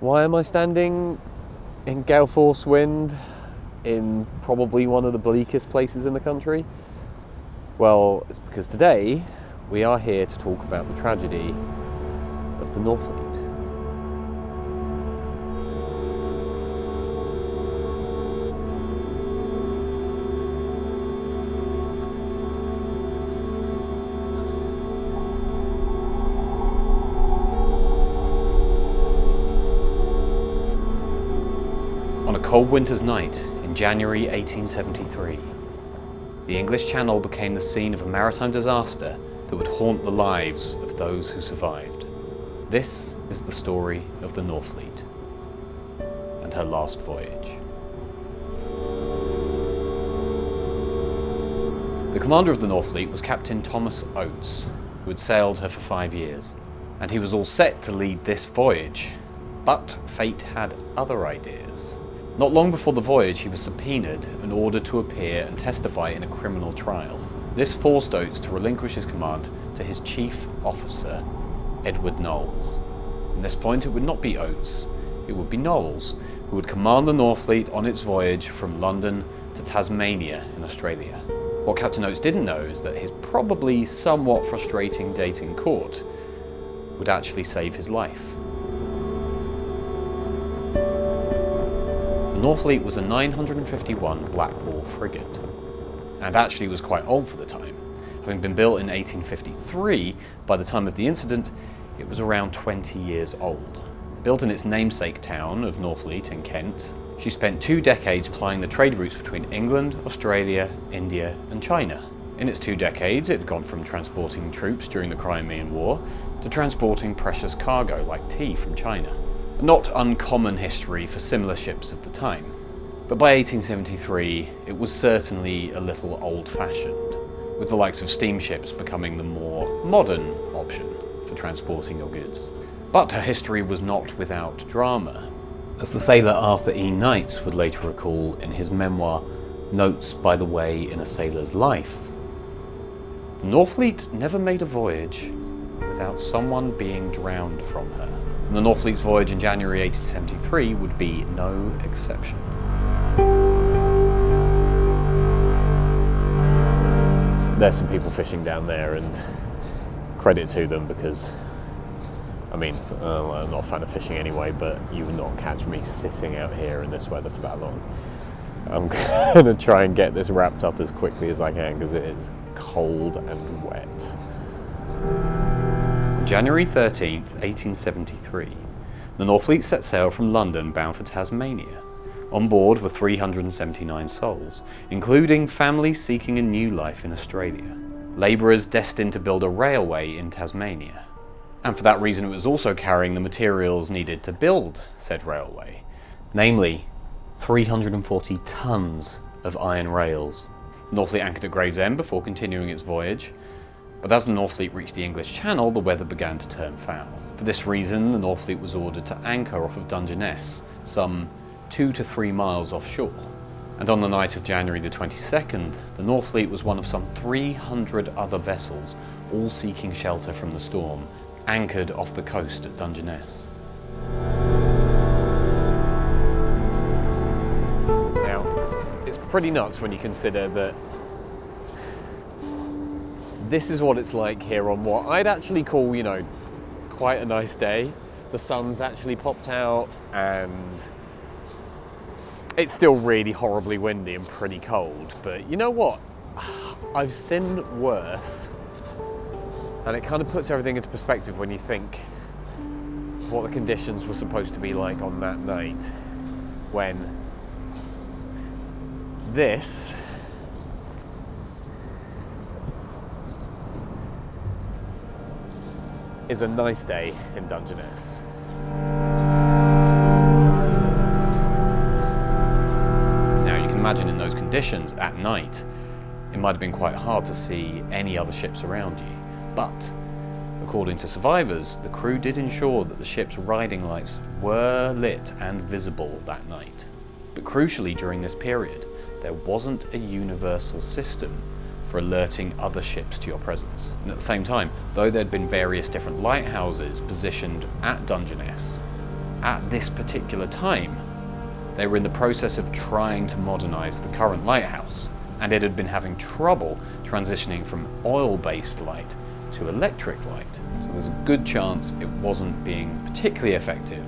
Why am I standing in gale force wind in probably one of the bleakest places in the country? Well, it's because today we are here to talk about the tragedy of the Northfleet. On a cold winter's night in January 1873, the English Channel became the scene of a maritime disaster that would haunt the lives of those who survived. This is the story of the Northfleet and her last voyage. The commander of the Northfleet was Captain Thomas Oates, who had sailed her for 5 years, and he was all set to lead this voyage, but fate had other ideas. Not long before the voyage, he was subpoenaed and ordered to appear and testify in a criminal trial. This forced Oates to relinquish his command to his chief officer, Edward Knowles. From this point, it would not be Oates, it would be Knowles, who would command the Northfleet on its voyage from London to Tasmania in Australia. What Captain Oates didn't know is that his probably somewhat frustrating date in court would actually save his life. The Northfleet was a 951 Blackwall frigate, and actually was quite old for the time. Having been built in 1853, by the time of the incident, it was around 20 years old. Built in its namesake town of Northfleet in Kent, she spent 2 decades plying the trade routes between England, Australia, India, and China. In its 2 decades, it had gone from transporting troops during the Crimean War to transporting precious cargo like tea from China. A not uncommon history for similar ships of the time. But by 1873, it was certainly a little old-fashioned, with the likes of steamships becoming the more modern option for transporting your goods. But her history was not without drama, as the sailor Arthur E. Knight would later recall in his memoir, Notes by the Way in a Sailor's Life. The Northfleet never made a voyage without someone being drowned from her. And the Northfleet's voyage in January 1873 would be no exception. There's some people fishing down there, and credit to them, because I'm not a fan of fishing anyway, but you would not catch me sitting out here in this weather for that long. I'm going to try and get this wrapped up as quickly as I can because it is cold and wet. January 13th, 1873, the Northfleet set sail from London bound for Tasmania. On board were 379 souls, including families seeking a new life in Australia, labourers destined to build a railway in Tasmania. And for that reason it was also carrying the materials needed to build said railway, namely 340 tons of iron rails. Northfleet anchored at Gravesend before continuing its voyage, but as the Northfleet reached the English Channel, the weather began to turn foul. For this reason, the Northfleet was ordered to anchor off of Dungeness, some 2 to 3 miles offshore. And on the night of January the 22nd, the Northfleet was one of some 300 other vessels, all seeking shelter from the storm, anchored off the coast at Dungeness. Now, it's pretty nuts when you consider that this is what it's like here on what I'd actually call, quite a nice day. The sun's actually popped out and it's still really horribly windy and pretty cold, but you know what? I've seen worse, and it kind of puts everything into perspective when you think what the conditions were supposed to be like on that night, when this is a nice day in Dungeness. Now you can imagine in those conditions at night, it might have been quite hard to see any other ships around you. But according to survivors, the crew did ensure that the ship's riding lights were lit and visible that night. But crucially during this period, there wasn't a universal system for alerting other ships to your presence. And at the same time, though there'd been various different lighthouses positioned at Dungeness, at this particular time, they were in the process of trying to modernize the current lighthouse, and it had been having trouble transitioning from oil-based light to electric light. So there's a good chance it wasn't being particularly effective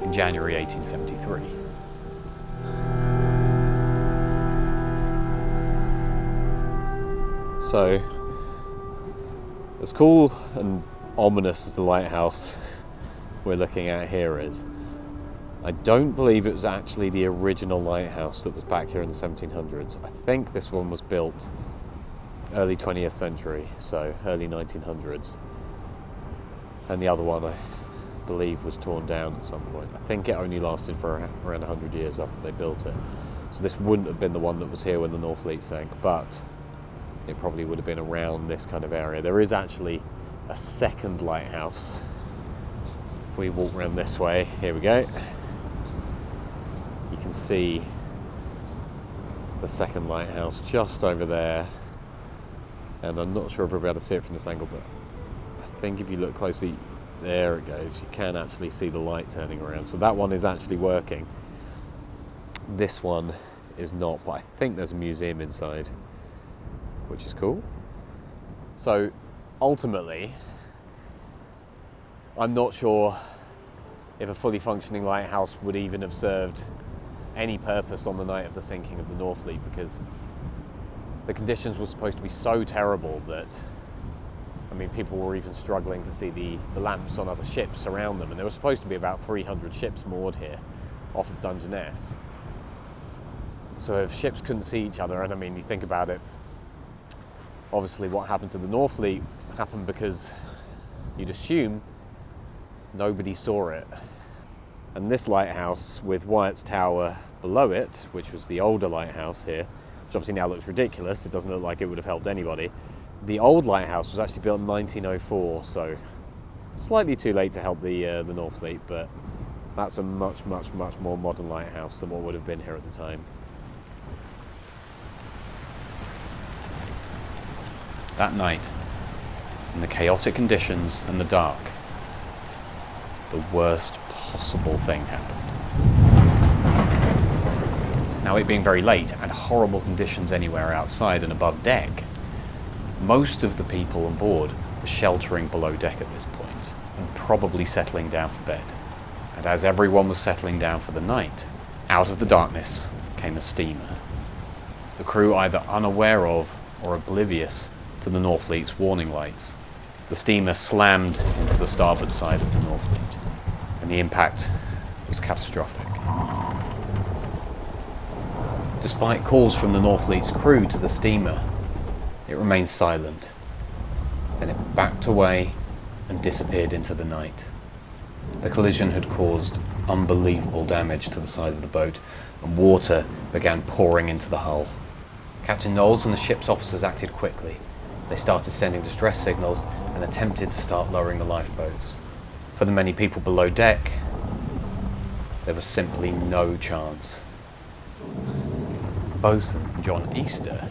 in January 1873. So, as cool and ominous as the lighthouse we're looking at here is, I don't believe it was actually the original lighthouse that was back here in the 1700s. I think this one was built early 20th century, so early 1900s. And the other one, I believe, was torn down at some point. I think it only lasted for around 100 years after they built it. So this wouldn't have been the one that was here when the Northfleet sank, but it probably would have been around this kind of area. There is actually a second lighthouse. If we walk around this way, here we go. You can see the second lighthouse just over there. And I'm not sure if we'll be able to see it from this angle, but I think if you look closely, there it goes. You can actually see the light turning around. So that one is actually working. This one is not, but I think there's a museum inside, which is cool. So ultimately, I'm not sure if a fully functioning lighthouse would even have served any purpose on the night of the sinking of the Northfleet, because the conditions were supposed to be so terrible that, I mean, people were even struggling to see the lamps on other ships around them, and there were supposed to be about 300 ships moored here off of Dungeness. So if ships couldn't see each other, and I mean, you think about it, obviously what happened to the Northfleet happened because you'd assume nobody saw it. And this lighthouse with Wyatt's Tower below it, which was the older lighthouse here, which obviously now looks ridiculous, it doesn't look like it would have helped anybody. The old lighthouse was actually built in 1904, so slightly too late to help the Northfleet, but that's a much, much, much more modern lighthouse than what would have been here at the time. That night, in the chaotic conditions and the dark, the worst possible thing happened. Now, it being very late and horrible conditions anywhere outside and above deck, most of the people on board were sheltering below deck at this point and probably settling down for bed. And as everyone was settling down for the night, out of the darkness came a steamer. The crew either unaware of or oblivious to the Northfleet's warning lights. The steamer slammed into the starboard side of the Northfleet, and the impact was catastrophic. Despite calls from the Northfleet's crew to the steamer, it remained silent. Then it backed away and disappeared into the night. The collision had caused unbelievable damage to the side of the boat, and water began pouring into the hull. Captain Knowles and the ship's officers acted quickly. They started sending distress signals and attempted to start lowering the lifeboats. For the many people below deck, there was simply no chance. Bosun John Easter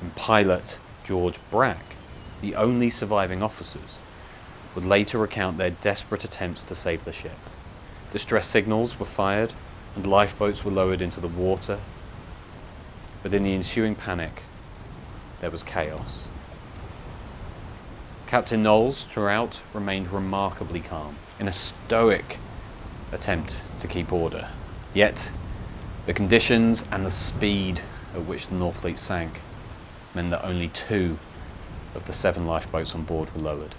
and pilot George Brack, the only surviving officers, would later recount their desperate attempts to save the ship. Distress signals were fired and lifeboats were lowered into the water, but in the ensuing panic, there was chaos. Captain Knowles, throughout, remained remarkably calm, in a stoic attempt to keep order. Yet, the conditions and the speed at which the Northfleet sank meant that only 2 of the 7 lifeboats on board were lowered.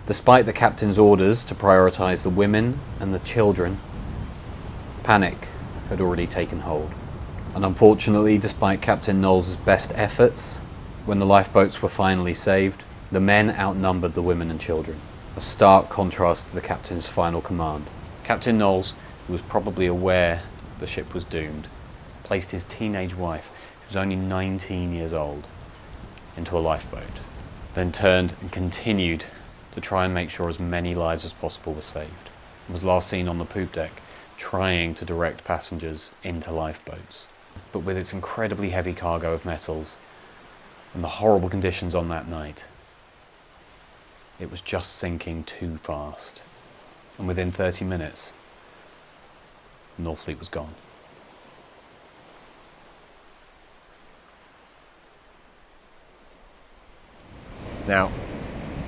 Despite the captain's orders to prioritise the women and the children, panic had already taken hold. And unfortunately, despite Captain Knowles' best efforts, when the lifeboats were finally saved, the men outnumbered the women and children, a stark contrast to the captain's final command. Captain Knowles, who was probably aware the ship was doomed, placed his teenage wife, who was only 19 years old, into a lifeboat, then turned and continued to try and make sure as many lives as possible were saved, and was last seen on the poop deck trying to direct passengers into lifeboats. But with its incredibly heavy cargo of metals and the horrible conditions on that night, it was just sinking too fast, and within 30 minutes, Northfleet was gone. Now,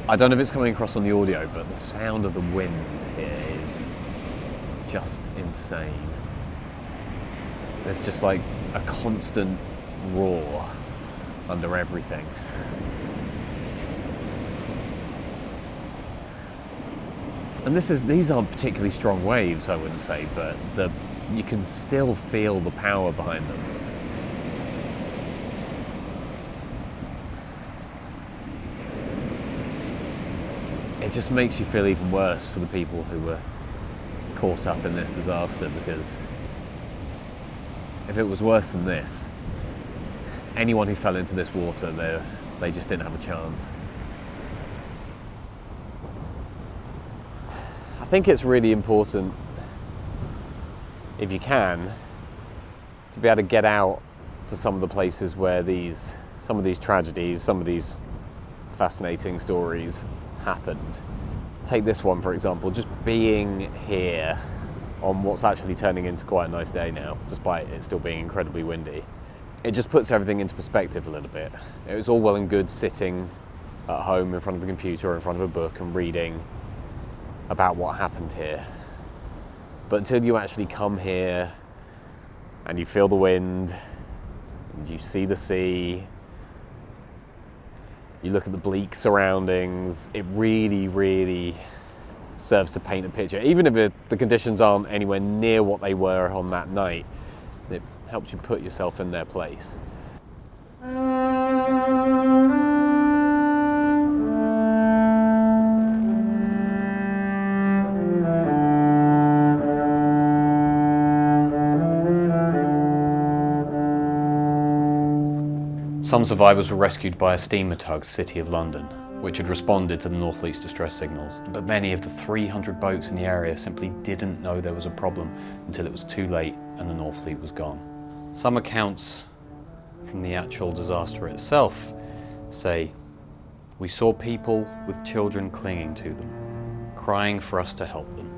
I don't know if it's coming across on the audio, but the sound of the wind here is just insane. There's just like a constant roar under everything. And these aren't particularly strong waves, I wouldn't say, but you can still feel the power behind them. It just makes you feel even worse for the people who were caught up in this disaster, because if it was worse than this, anyone who fell into this water, they just didn't have a chance. I think it's really important, if you can, to be able to get out to some of the places where some of these tragedies, some of these fascinating stories happened. Take this one, for example, just being here on what's actually turning into quite a nice day now, despite it still being incredibly windy. It just puts everything into perspective a little bit. It was all well and good sitting at home in front of a computer or in front of a book and reading about what happened here. But until you actually come here and you feel the wind, and you see the sea, you look at the bleak surroundings, it really, really serves to paint a picture. Even if the conditions aren't anywhere near what they were on that night, it helps you put yourself in their place. Some survivors were rescued by a steamer tug, City of London, which had responded to the Northfleet's distress signals, but many of the 300 boats in the area simply didn't know there was a problem until it was too late and the Northfleet was gone. Some accounts from the actual disaster itself say, "We saw people with children clinging to them, crying for us to help them.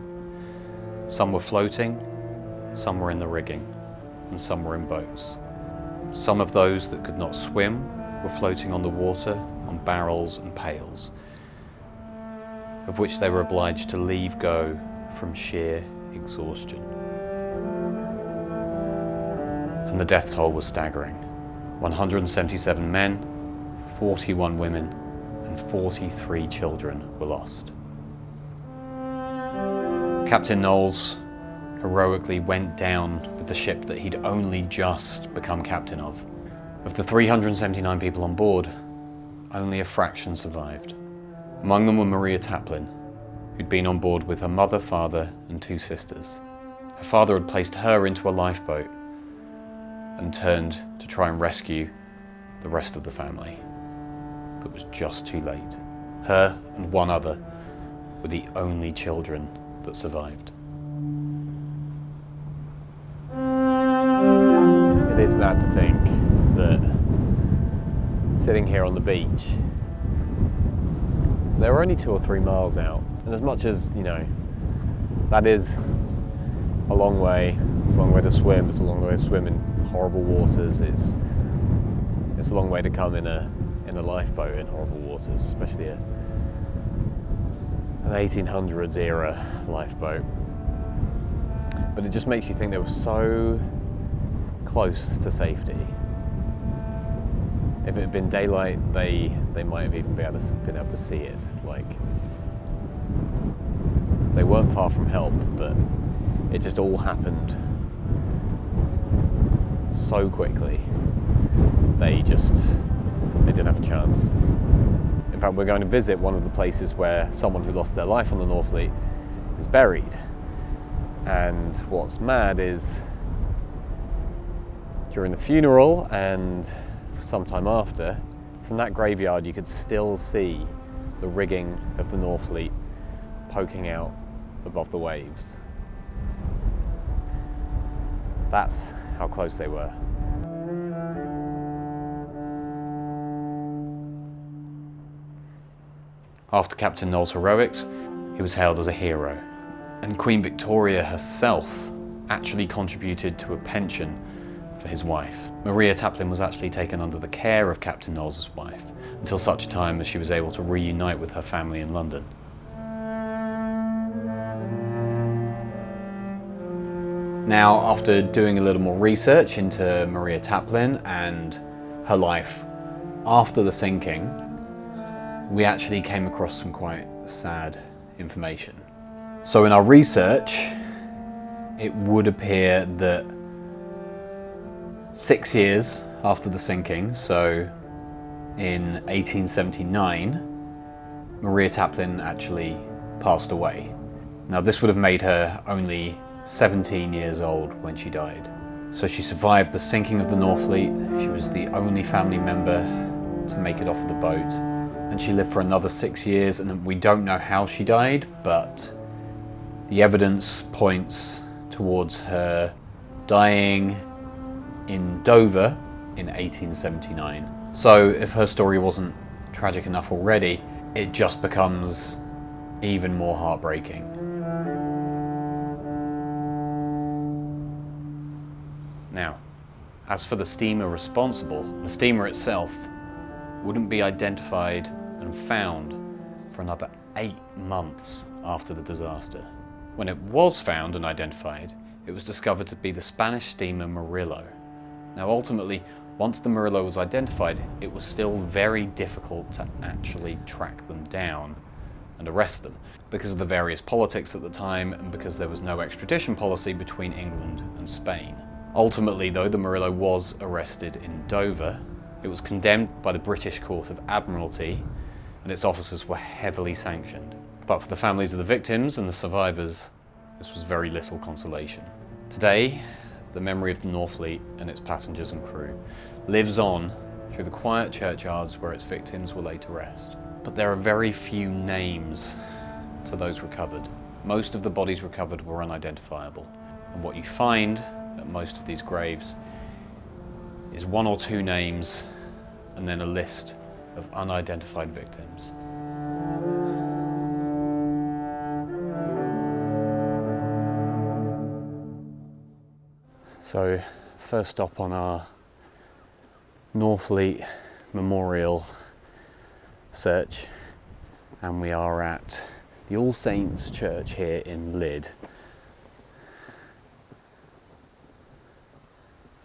Some were floating, some were in the rigging, and some were in boats. Some of those that could not swim were floating on the water on barrels and pails, of which they were obliged to leave go from sheer exhaustion." And the death toll was staggering. 177 men, 41 women, and 43 children were lost. Captain Knowles heroically went down with the ship that he'd only just become captain of. Of the 379 people on board, only a fraction survived. Among them were Maria Taplin, who'd been on board with her mother, father, and 2 sisters. Her father had placed her into a lifeboat and turned to try and rescue the rest of the family, but was just too late. Her and 1 other were the only children that survived. It is mad to think that sitting here on the beach, they were only 2 or 3 miles out, and as much as, that is a long way, it's a long way to swim, it's a long way to swim in horrible waters, it's a long way to come in a lifeboat in horrible waters, especially an 1800s era lifeboat. But it just makes you think they were so close to safety. If it had been daylight, they might have even been able to see it. Like, they weren't far from help, but it just all happened so quickly. They didn't have a chance. In fact, we're going to visit one of the places where someone who lost their life on the Northfleet is buried. And what's mad is, during the funeral and sometime after, from that graveyard you could still see the rigging of the Northfleet poking out above the waves. That's how close they were. After Captain Knowles' heroics, he was hailed as a hero, and Queen Victoria herself actually contributed to a pension for his wife. Maria Taplin was actually taken under the care of Captain Knowles' wife until such time as she was able to reunite with her family in London. Now, after doing a little more research into Maria Taplin and her life after the sinking, we actually came across some quite sad information. So in our research, it would appear that 6 years after the sinking, so in 1879, Maria Taplin actually passed away. Now this would have made her only 17 years old when she died. So she survived the sinking of the Northfleet. She was the only family member to make it off the boat. And she lived for another 6 years, and we don't know how she died, but the evidence points towards her dying in Dover in 1879. So if her story wasn't tragic enough already, it just becomes even more heartbreaking. Now, as for the steamer responsible, the steamer itself wouldn't be identified and found for another 8 months after the disaster. When it was found and identified, it was discovered to be the Spanish steamer Murillo. Now ultimately, once the Murillo was identified, it was still very difficult to actually track them down and arrest them because of the various politics at the time and because there was no extradition policy between England and Spain. Ultimately though, the Murillo was arrested in Dover. It was condemned by the British Court of Admiralty and its officers were heavily sanctioned. But for the families of the victims and the survivors, this was very little consolation. Today, the memory of the Northfleet and its passengers and crew lives on through the quiet churchyards where its victims were laid to rest. But there are very few names to those recovered. Most of the bodies recovered were unidentifiable. And what you find at most of these graves is 1 or 2 names and then a list of unidentified victims. So, first stop on our Northfleet Memorial search, and we are at the All Saints Church here in Lydd.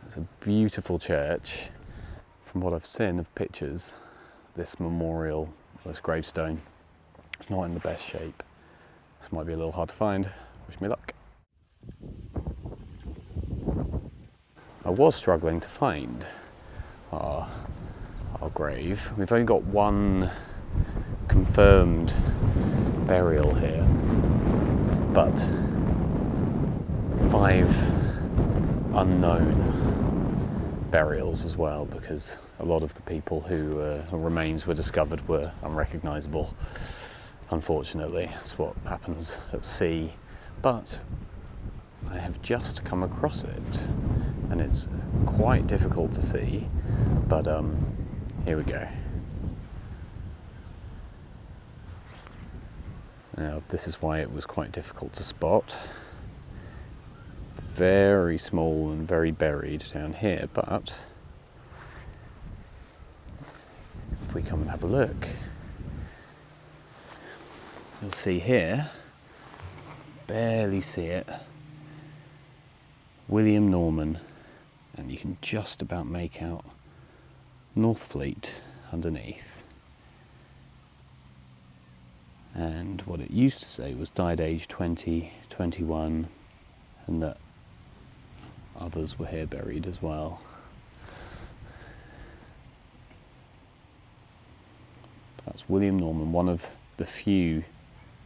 It's a beautiful church. From what I've seen of pictures, this memorial, this gravestone, it's not in the best shape. This might be a little hard to find. Wish me luck. I was struggling to find our grave. We've only got 1 confirmed burial here, but 5 unknown burials as well, because a lot of the people who remains were discovered were unrecognisable. Unfortunately, that's what happens at sea. But I have just come across it, and it's quite difficult to see, but here we go. Now this is why it was quite difficult to spot. Very small and very buried down here, but if we come and have a look, you'll see here, barely see it, William Norman, and you can just about make out Northfleet underneath. And what it used to say was died age 20, 21, and that others were here buried as well. That's William Norman, one of the few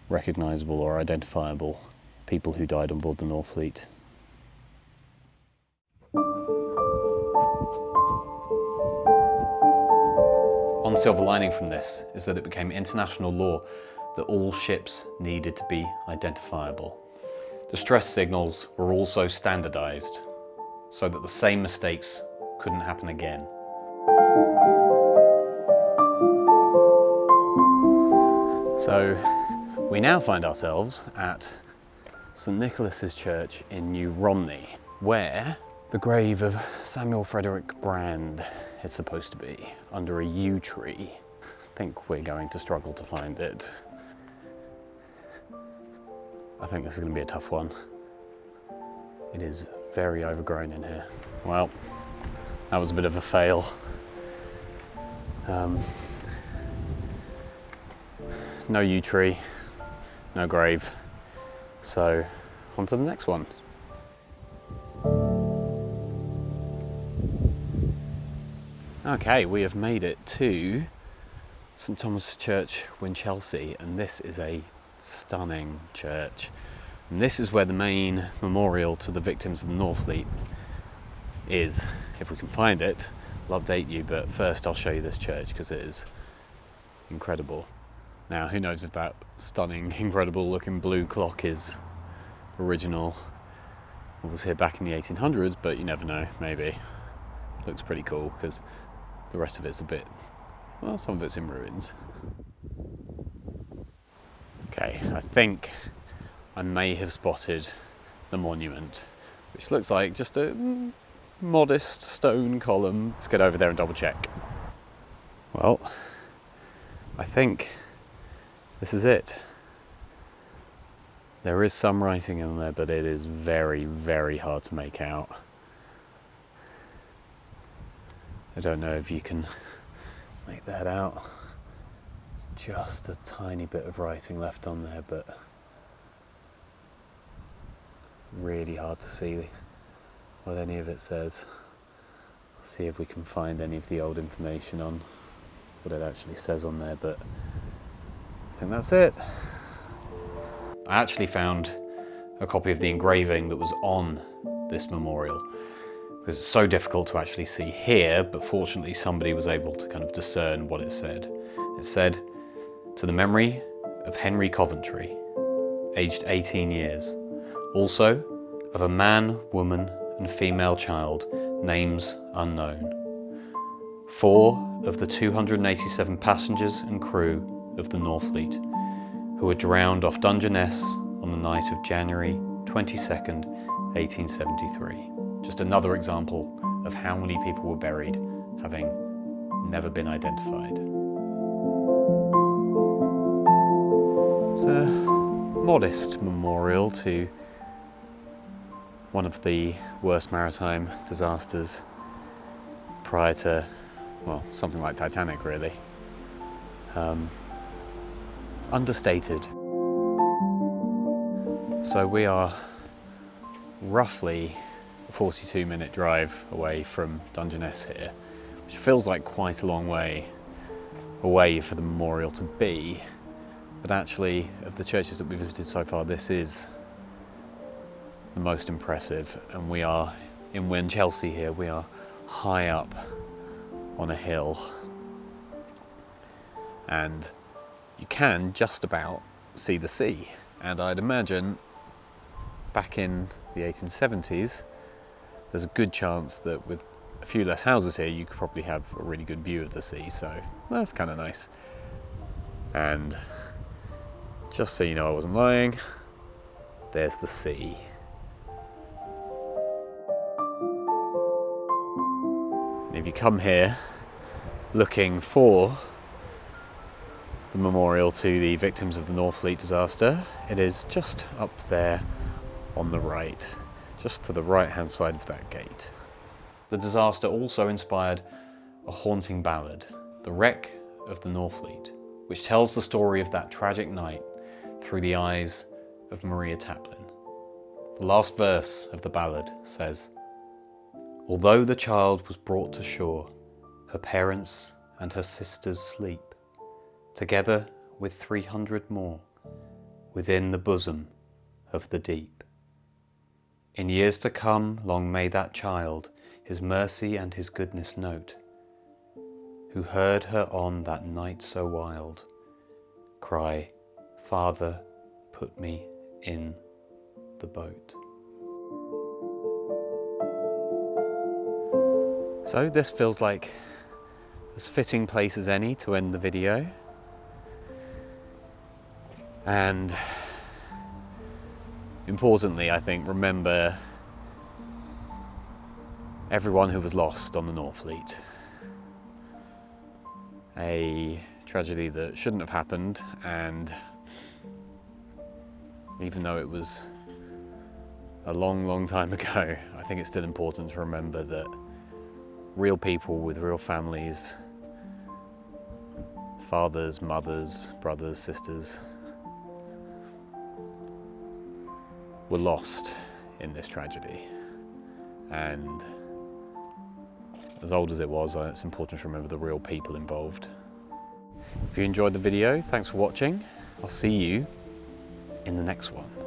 recognisable or identifiable people who died on board the Northfleet. One silver lining from this is that it became international law that all ships needed to be identifiable. Distress signals were also standardised so that the same mistakes couldn't happen again. So we now find ourselves at St Nicholas's Church in New Romney, where the grave of Samuel Frederick Brand is supposed to be, under a yew tree. I think we're going to struggle to find it. I think this is going to be a tough one. It is very overgrown in here. Well, that was a bit of a fail. No yew tree, no grave. So, on to the next one. Okay, we have made it to St Thomas's Church, Winchelsea, and this is a stunning church. And this is where the main memorial to the victims of the Northfleet is. If we can find it, I'll update you, but first I'll show you this church because it is incredible. Now, who knows if that stunning, incredible looking blue clock is original. It was here back in the 1800s, but you never know, maybe. Looks pretty cool because the rest of it's a bit, well, some of it's in ruins. Okay, I think I may have spotted the monument, which looks like just a modest stone column. Let's get over there and double check. Well, I think this is it. There is some writing in there, but it is very, very hard to make out. I don't know if you can make that out. It's just a tiny bit of writing left on there, but really hard to see what any of it says. See if we can find any of the old information on what it actually says on there, but I think that's it. I actually found a copy of the engraving that was on this memorial, because it's so difficult to actually see here, but fortunately somebody was able to kind of discern what it said. It said, "To the memory of Henry Coventry, aged 18 years, also of a man, woman and female child, names unknown. 4 of the 287 passengers and crew of the Northfleet, who were drowned off Dungeness on the night of January 22nd, 1873. Just another example of how many people were buried, having never been identified. It's a modest memorial to one of the worst maritime disasters prior to, well, something like Titanic, really. Understated. So we are roughly a 42-minute drive away from Dungeness here, which feels like quite a long way away for the memorial to be, but actually, of the churches that we visited so far, this is the most impressive. And we are in Winchelsea here. We are high up on a hill, and you can just about see the sea. And I'd imagine back in the 1870s, there's a good chance that with a few less houses here, you could probably have a really good view of the sea. So that's kind of nice. And just so you know I wasn't lying, there's the sea. And if you come here looking for the memorial to the victims of the Northfleet disaster, it is just up there on the right, just to the right-hand side of that gate. The disaster also inspired a haunting ballad, The Wreck of the Northfleet, which tells the story of that tragic night through the eyes of Maria Taplin. The last verse of the ballad says, "Although the child was brought to shore, her parents and her sisters sleep, together with 300 more, within the bosom of the deep. In years to come, long may that child his mercy and his goodness note, who heard her on that night so wild, cry, 'Father, put me in the boat.'" So this feels like as fitting place as any to end the video. importantly, I think, remember everyone who was lost on the Northfleet. A tragedy that shouldn't have happened, and even though it was a long, long time ago, I think it's still important to remember that real people with real families, fathers, mothers, brothers, sisters, were lost in this tragedy. And as old as it was, it's important to remember the real people involved. If you enjoyed the video, thanks for watching. I'll see you in the next one.